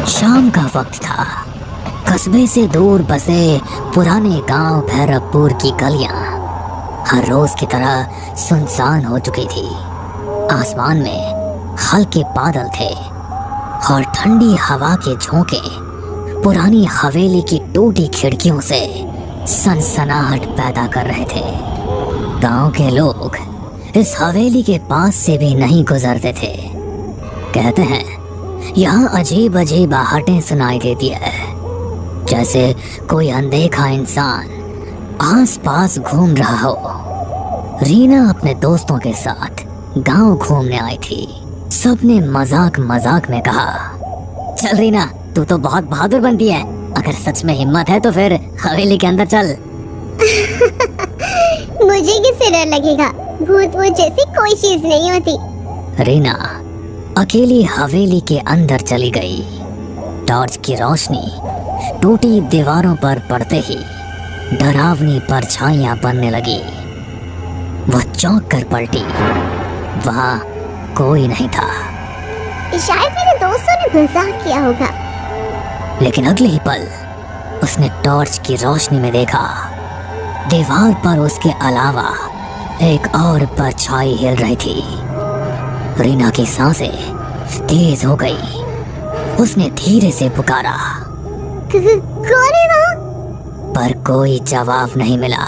शाम का वक्त था। कस्बे से दूर बसे पुराने गांव भैरवपुर की गलियां हर रोज की तरह सुनसान हो चुकी थी। आसमान में हल्के बादल थे और ठंडी हवा के झोंके पुरानी हवेली की टूटी खिड़कियों से सनसनाहट पैदा कर रहे थे। गांव के लोग इस हवेली के पास से भी नहीं गुजरते थे। कहते हैं यहाँ अजीब अजीब आहटें सुनाई देती है, जैसे कोई अनदेखा इंसान आसपास घूम रहा हो। रीना अपने दोस्तों के साथ गांव घूमने आई थी। सबने मजाक मजाक में कहा, चल रीना, तू तो बहुत बहादुर बनती है। अगर सच में हिम्मत है तो फिर हवेली के अंदर चल। मुझे किससे डर लगेगा? भूत वूत जैसी कोई चीज नहीं होती। रीना अकेली हवेली के अंदर चली गई। टॉर्च की रोशनी टूटी दीवारों पर पड़ते ही डरावनी परछाइयां बनने लगी। वह चौंक कर पलटी। वहां कोई नहीं था। शायद मेरे दोस्तों ने मजाक किया होगा। लेकिन अगले ही पल उसने टॉर्च की रोशनी में देखा, दीवार पर उसके अलावा एक और परछाई हिल रही थी। रीना की सांसें तेज हो गई। उसने धीरे से पुकारा, कौन है वहाँ? पर कोई जवाब नहीं मिला।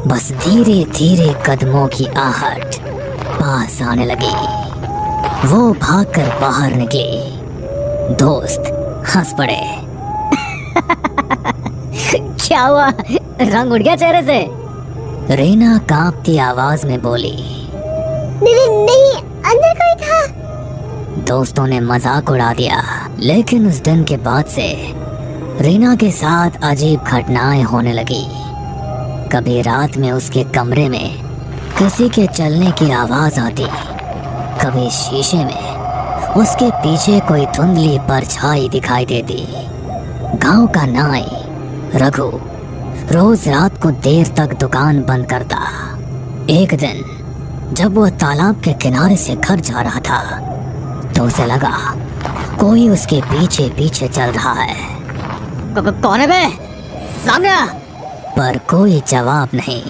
बस धीरे धीरे कदमों की आहट पास आने लगी। वो भागकर बाहर निकली। दोस्त हंस पड़े। क्या हुआ? रंग उड़ गया चेहरे से? रीना कांपती आवाज में बोली, नहीं, अंदर कोई था। दोस्तों ने मजाक उड़ा दिया। लेकिन उस दिन के बाद से रीना के साथ अजीब घटनाएं होने लगी। कभी रात में उसके कमरे में किसी के चलने की आवाज आती, कभी शीशे में उसके पीछे कोई धुंधली परछाई दिखाई देती। गांव का नाई रघु रोज रात को देर तक दुकान बंद करता। एक दिन जब वह तालाब के किनारे से घर जा रहा था तो उसे लगा कोई उसके पीछे पीछे चल रहा है। कौन है बे? सामने आ! पर कोई जवाब नहीं।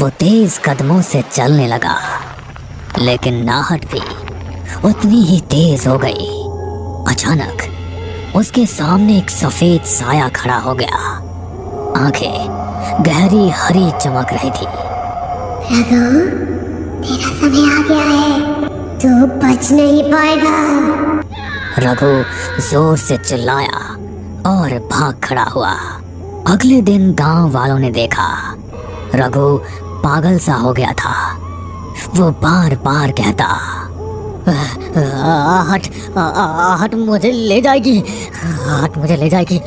वो तेज कदमों से चलने लगा, लेकिन नाहट भी उतनी ही तेज हो गई। अचानक उसके सामने एक सफेद साया खड़ा हो गया। आंखें गहरी हरी चमक रही थी। रघु, तेरा समय आ गया है, तू बच नहीं पाएगा। रघु जोर से चिल्लाया और भाग खड़ा हुआ। अगले दिन गांव वालों ने देखा रघु पागल सा हो गया था। वो बार बार कहता, आहट मुझे ले जाएगी, आहट मुझे ले जाएगी।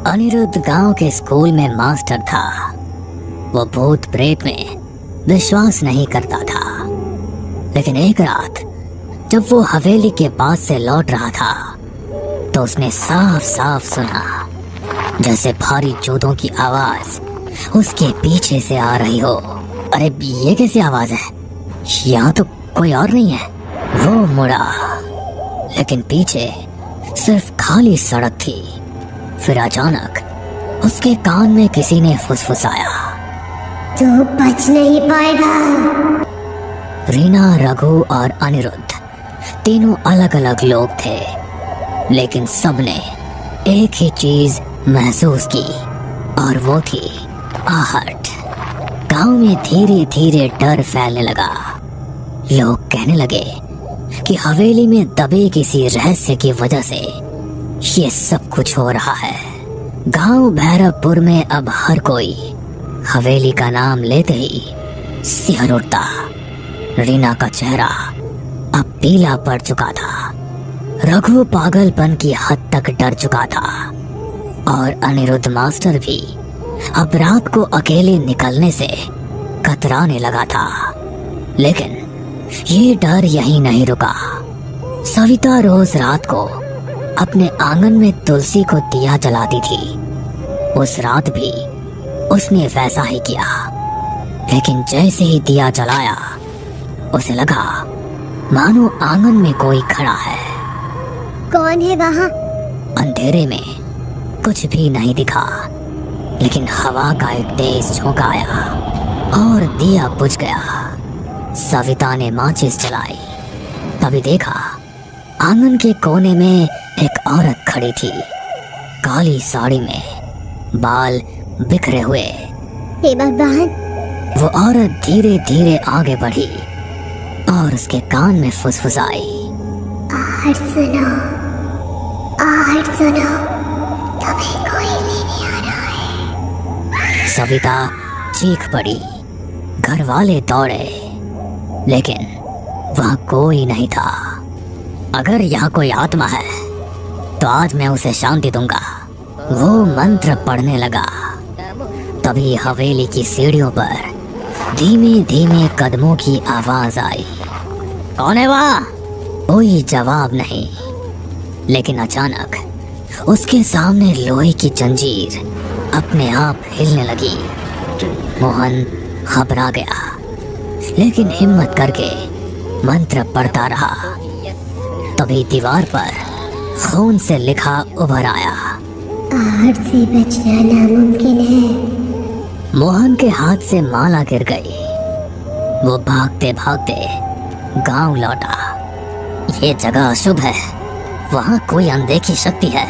अनिरुद्ध गांव के स्कूल में मास्टर था। वो भूत प्रेत में विश्वास नहीं करता था। लेकिन एक रात जब वो हवेली के पास से लौट रहा था तो उसने साफ साफ सुना जैसे भारी जूतों की आवाज उसके पीछे से आ रही हो। अरे ये कैसी आवाज है? यहाँ तो कोई और नहीं है। वो मुड़ा, लेकिन पीछे सिर्फ खाली सड़क थी। फिर अचानक उसके कान में किसी ने फुसफुसाया, तू बच नहीं पाएगा। रीना, रघु और अनिरुद्ध तीनों अलग अलग लोग थे, लेकिन सबने एक ही चीज महसूस की और वो थी आहट। गांव में धीरे धीरे डर फैलने लगा। लोग कहने लगे कि हवेली में दबे किसी रहस्य की वजह से ये सब कुछ हो रहा है। गांव भैरवपुर में अब हर कोई हवेली का नाम लेते ही सिहर उठता। रीना का चेहरा अब पीला पड़ चुका था। रघु पागलपन की हद तक डर चुका था और अनिरुद्ध मास्टर भी अब रात को अकेले निकलने से कतराने लगा था। लेकिन ये डर यहीं नहीं रुका। सविता रोज रात को अपने आंगन में तुलसी को दिया जलाती थी। उस रात भी उसने वैसा ही किया, लेकिन जैसे ही दिया जलाया उसे लगा मानो आंगन में कोई खड़ा है। कौन है वहाँ? अंधेरे में कुछ भी नहीं दिखा, लेकिन हवा का एक तेज झोंका आया और दिया बुझ गया। सविता ने माचिस जलाई, तभी देखा आंगन के कोने में एक औरत खड़ी थी, काली साड़ी में, बाल बिखरे हुए। हे भगवान! वो औरत धीरे धीरे आगे बढ़ी और उसके कान में फुसफुसाई, आहट सुनो, आहट सुनो, तुम्हें कोई लेने आ रहा है। सविता चीख पड़ी। घर वाले दौड़े, लेकिन वहां कोई नहीं था। अगर यहाँ कोई आत्मा है तो आज मैं उसे शांति दूंगा। वो मंत्र पढ़ने लगा। तभी हवेली की सीढ़ियों पर धीमे धीमे कदमों की आवाज आई। कौन है वहाँ? कोई जवाब नहीं, लेकिन अचानक उसके सामने लोहे की जंजीर अपने आप हिलने लगी। मोहन घबरा गया, लेकिन हिम्मत करके मंत्र पढ़ता रहा। तभी दीवार पर खून से लिखा उभर आया, आहट से बचना नामुमकिन है। मोहन के हाथ से माला गिर गई। वो भागते भागते गांव लौटा। ये जगह अशुभ है, वहाँ कोई अनदेखी शक्ति है।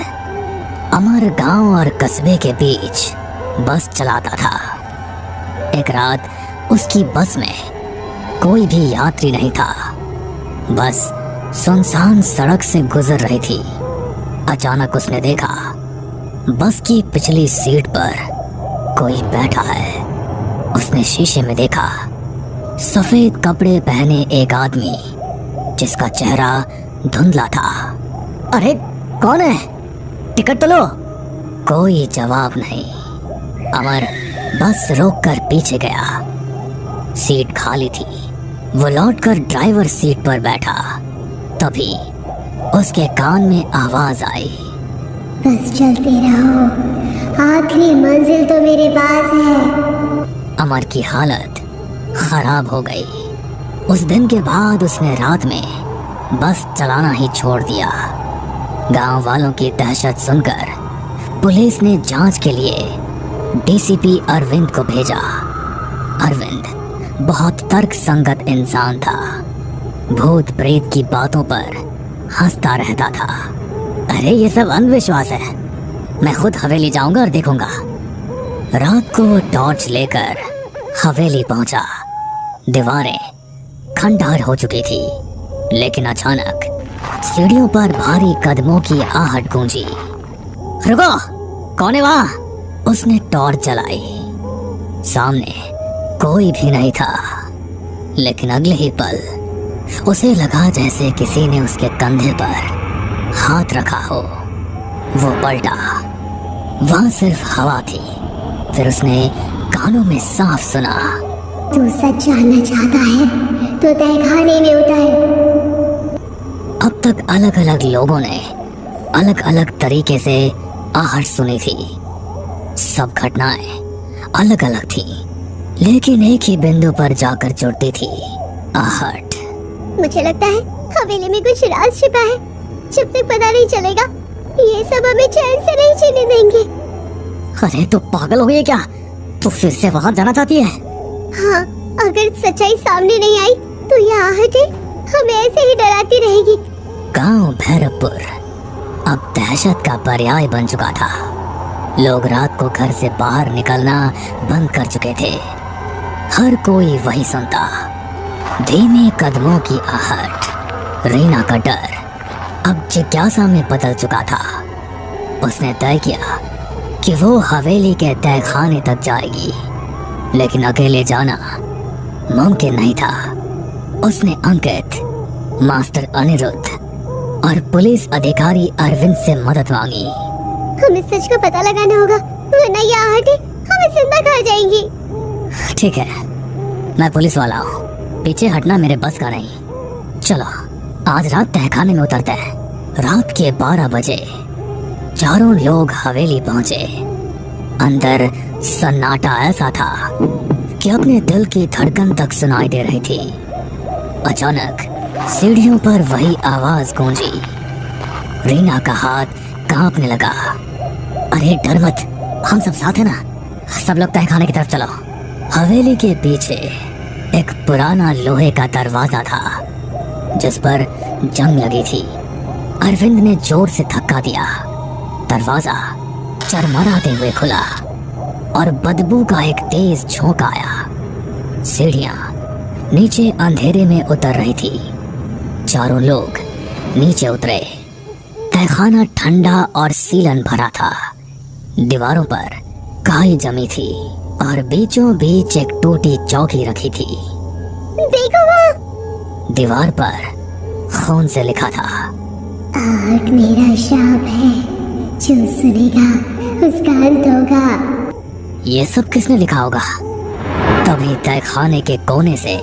अमर गांव और कस्बे के बीच बस चलाता था। एक रात उसकी बस में कोई भी यात्री नहीं था। बस सुनसान सड़क से गुजर रही थी। अचानक उसने देखा बस की पिछली सीट पर कोई बैठा है। उसने शीशे में देखा सफेद कपड़े पहने एक आदमी, जिसका चेहरा धुंधला था। अरे कौन है? टिकट तो लो। कोई जवाब नहीं। अमर बस रोककर पीछे गया। सीट खाली थी। वो लौटकर ड्राइवर सीट पर बैठा। तभी उसके कान में आवाज आई, बस चलते रहो, आखिरी मंजिल तो मेरे पास है। अमर की हालत खराब हो गई। उस दिन के बाद उसने रात में बस चलाना ही छोड़ दिया। गांव वालों की दहशत सुनकर पुलिस ने जांच के लिए डीसीपी अरविंद को भेजा। अरविंद बहुत तर्क संगत इंसान था। भूत प्रेत की बातों पर हंसता रहता था। अरे ये सब अंधविश्वास है, मैं खुद हवेली जाऊंगा और देखूंगा। रात को वो टॉर्च लेकर हवेली पहुंचा। दीवारें खंडहर हो चुकी थी, लेकिन अचानक सीढ़ियों पर भारी कदमों की आहट गूंजी। रुको, कौन है वहाँ? उसने टॉर्च जलाई। सामने कोई भी नहीं था, लेकिन अगले ही पल उसे लगा जैसे किसी ने उसके कंधे पर हाथ रखा हो। वो पलटा, वहां सिर्फ हवा थी। फिर उसने कानों में साफ सुना, तू सच जानना चाहता है तो तहखाने में उतर। अब तक अलग अलग लोगों ने अलग अलग तरीके से आहट सुनी थी। सब घटनाएं अलग अलग थी, लेकिन एक ही बिंदु पर जाकर जुड़ती थी, आहट। मुझे लगता है हवेली में कुछ राज छिपा है। जब तक पता नहीं चलेगा, ये सब हमें चैन से नहीं जीने देंगे। अरे तो पागल हो गई है क्या? तू फिर से वहां जाना चाहती है? हाँ, अगर सच्चाई सामने नहीं आई तो ये आहटें हमें ऐसे ही डराती रहेगी। गांव भैरवपुर अब दहशत का पर्याय बन चुका था। लोग रात को घर से बाहर निकलना बंद कर चुके थे। हर कोई वही सुनता, धीमे कदमों की आहट। रीना का डर अब जिज्ञासा में बदल चुका था। उसने तय किया कि वो हवेली के तहखाने तक जाएगी, लेकिन अकेले जाना मुमकिन नहीं था। उसने अंकित, मास्टर अनिरुद्ध और पुलिस अधिकारी अरविंद से मदद मांगी। हमें सच का पता लगाना होगा, वरना ये आहटें हमें जिंदा खा जाएंगी। ठीक है, मैं पुलिस वाला हूँ, पीछे हटना मेरे बस का नहीं। चलो आज रात तहखाने में उतरते हैं। रात के 12 बजे चारों लोग हवेली पहुंचे। अंदर सन्नाटा ऐसा था कि अपने दिल की धड़कन तक सुनाई दे रही थी। अचानक सीढ़ियों पर वही आवाज गूंजी, रीना का हाथ कांपने लगा। अरे डर मत, हम सब साथ हैं ना। सब लोग तहखाने की तरफ चलो। हवेली के पीछे एक पुराना लोहे का दरवाजा था जिस पर जंग लगी थी। अरविंद ने जोर से धक्का दिया। दरवाजा चरमराते हुए खुला और बदबू का एक तेज झोंका आया। सीढ़ियां नीचे अंधेरे में उतर रही थी। चारों लोग नीचे उतरे। तहखाना ठंडा और सीलन भरा था। दीवारों पर काई जमी थी और बीचों बीच एक टूटी चौकी रखी थी। देखो वहाँ। दीवार पर खून से लिखा था, आग मेरा शाप है, जो सुनेगा उसका अंत होगा। ये सब किसने लिखा होगा? तभी तहखाने के कोने से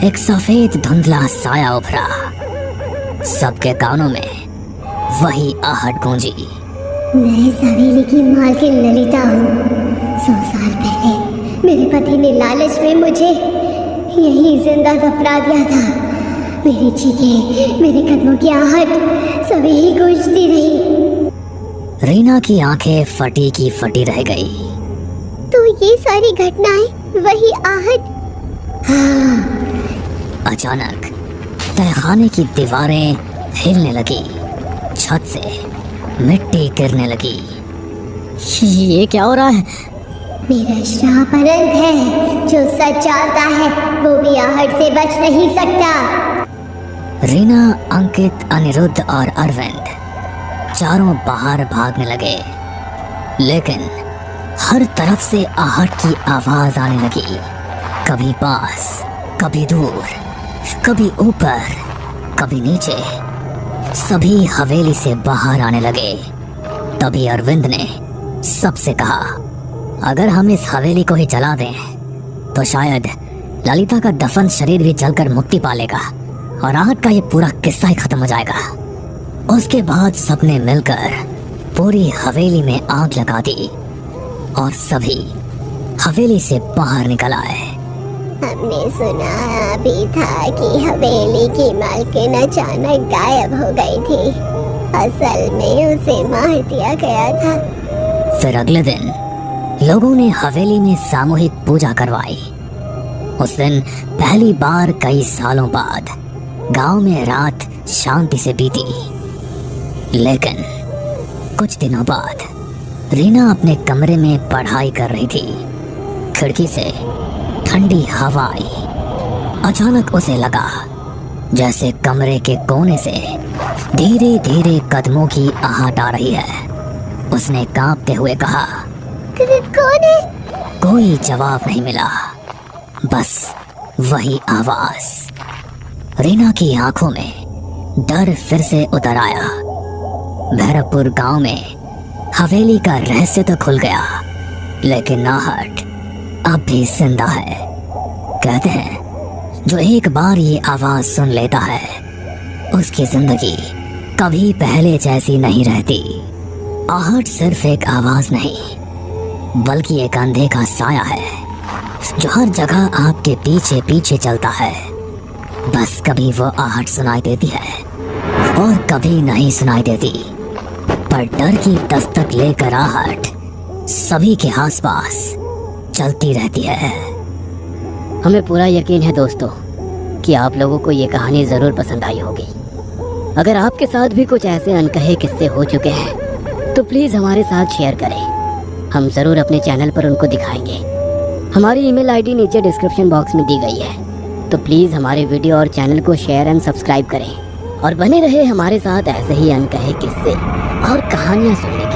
एक सफेद धुंधला साया उभरा। सबके कानों में वही आहट गूंजी। मैं इस हवेली की मालकिन ललिता हूँ। 100 साल पहले मेरे पति ने लालच में मुझे यही जिंदा दफना दिया था। मेरी चीखें, मेरे कदमों की आहट सब यही गूंजती रही। रीना की आंखें फटी की फटी रह गई। तो ये सारी घटनाएं वही आहट? हाँ। अचानक तहखाने की दीवारें हिलने लगी। छत से मिट्टी गिरने लगी। ये क्या हो रहा है? मेरा श्राप अनंत है। जो सच जानता है वो भी आहट से बच नहीं सकता। रीना, अंकित, अनिरुद्ध और अरविंद चारों बाहर भागने लगे, लेकिन हर तरफ से आहट की आवाज आने लगी। कभी पास, कभी दूर, कभी ऊपर, कभी नीचे। सभी हवेली से बाहर आने लगे। तभी अरविंद ने सबसे कहा, अगर हम इस हवेली को ही जला दें तो शायद ललिता का दफन शरीर भी जलकर मुक्ति पालेगा और आहट का ये पूरा किस्सा ही खत्म हो जाएगा। उसके बाद सबने मिलकर पूरी हवेली में आग लगा दी और सभी हवेली से बाहर निकल आए। हमने सुना भी था कि हवेली की मालकिन अचानक गायब हो गई थी। असल में उसे मार दिया गया था। फिर अगले दिन लोगों ने हवेली में सामूहिक पूजा करवाई। उस दिन पहली बार कई सालों बाद गांव में रात शांति से बीती। लेकिन कुछ दिनों बाद रीना अपने कमरे में पढ़ाई कर रही थी। खिड़की से ठंडी हवा आई। अचानक उसे लगा जैसे कमरे के कोने से धीरे धीरे कदमों की आहट आ रही है। उसने कांपते हुए कहा, कौन है? कोई जवाब नहीं मिला, बस वही आवाज। रीना की आंखों में डर फिर से उतर आया। भैरवपुर गांव में हवेली का रहस्य तो खुल गया, लेकिन आहट अब भी जिंदा है। कहते हैं जो एक बार ये आवाज सुन लेता है उसकी जिंदगी कभी पहले जैसी नहीं रहती। आहट सिर्फ एक आवाज नहीं बल्कि एक अंधे का साया है जो हर जगह आपके पीछे पीछे चलता है। बस कभी वो आहट सुनाई देती है और कभी नहीं सुनाई देती, पर डर की दस्तक लेकर आहट सभी के आसपास चलती रहती है। हमें पूरा यकीन है दोस्तों कि आप लोगों को ये कहानी ज़रूर पसंद आई होगी। अगर आपके साथ भी कुछ ऐसे अनकहे किस्से हो चुके हैं तो प्लीज़ हमारे साथ शेयर करें। हम ज़रूर अपने चैनल पर उनको दिखाएंगे। हमारी ईमेल आईडी नीचे डिस्क्रिप्शन बॉक्स में दी गई है, तो प्लीज़ हमारे वीडियो और चैनल को शेयर एंड सब्सक्राइब करें और बने रहे हमारे साथ ऐसे ही अनकहे किस्से और कहानियाँ सुनने।